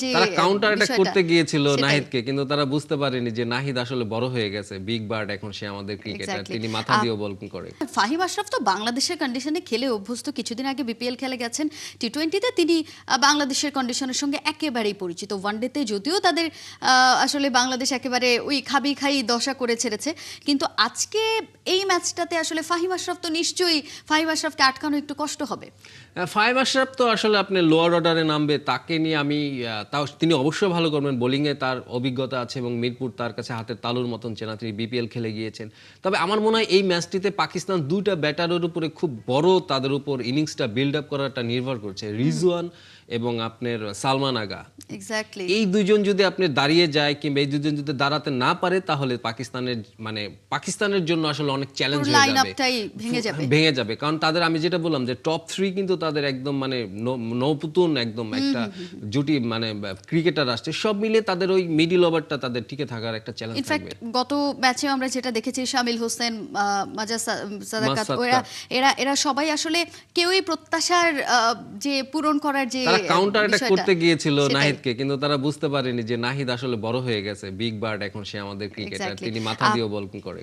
যে তারা counter attack বিষয়টা করতে গিয়েছিল সেটাই। নাহিদকে, কিন্তু তারা বুঝতে পারেনি যে নাহিদ আসলে বড় হয়ে গেছে, বিগ বার্ড, এখন সে আমাদের ক্রিকেটার, এক্স্যাক্টলি। তিনি মাথা দিয়েও বল করে। ফাহিম আশরাফ তো বাংলাদেশের কন্ডিশনে খেলে অভ্যস্ত। কিছুদিন আগে বিপিএল খেলে গেছেন। টি-20তে তিনি বাংলাদেশের কন্ডিশনের সঙ্গে একেবারেই পরিচিত। ওয়ানডেতে যদিও তাদের আসলে বাংলাদেশ একেবারে ওই খাবি খাই দশা করে ছেড়েছে, কিন্তু আজকে এই ম্যাচটাতে আসলে ফাহিম আশরাফ তো নিশ্চয়ই, ফাহিম আশরাফকে আটকানো একটু কষ্ট হবে। ফাহিম আশরাফ তো আসলে আপনি লোয়ার অর্ডারে নামবে, তাকে নিয়ে আমি তাও তিনি অবশ্যই ভালো করবেন, বোলিংয়ে তার অভিজ্ঞতা আছে এবং মিরপুর তার কাছে হাতের তালুর মতন চেনা, তিনি বিপিএল খেলে গিয়েছেন। তবে আমার মনে হয় এই ম্যাচটিতে পাকিস্তান দুইটা ব্যাটারের উপরে খুব বড়, তাদের উপর ইনিংসটা বিল্ড আপ করাটা নির্ভর করছে, রিজওয়ান এবং আপনার সালমান আগা। এক্স্যাক্টলি। এই দুইজন যদি আপনি দাঁড়িয়ে যায় কিংবা এই দুইজন যদি দাঁড়াতে না পারে, তাহলে পাকিস্তানের জন্য আসলে অনেক চ্যালেঞ্জ পুরো হয়ে লাইন যাবে, আপটাই ভেঙে যাবে। ভেঙে যাবে। কারণ তাদের, আমি যেটা বললাম যে টপ 3 কিন্তু তাদের একদম নৌপুতুন একদম একটা জুটি ক্রিকেটার আসছে, সব মিলে তাদের ওই মিডল ওভারটা তাদের টিকে থাকার একটা চ্যালেঞ্জ ইনফ্যাক্ট থাকবে। গত ম্যাচে আমরা যেটা দেখেছি, শামিল হোসেন, মাজাজ সাদাকাত, মাসাক্কা। এরা সবাই আসলে কেউই প্রত্যাশার যে পূরণ করার যে তারা কাউন্টার অ্যাটাক বিষয়টা করতে গিয়েছিল সেটাই। নাহিদকে, কিন্তু তারা বুঝতে পারেনি যে নাহিদ আসলে বড় হয়ে গেছে, বিগ বার্ড, এখন সে আমাদের ক্রিকেটার, এক্স্যাক্টলি। তিনি মাথা দিয়েও বল করে।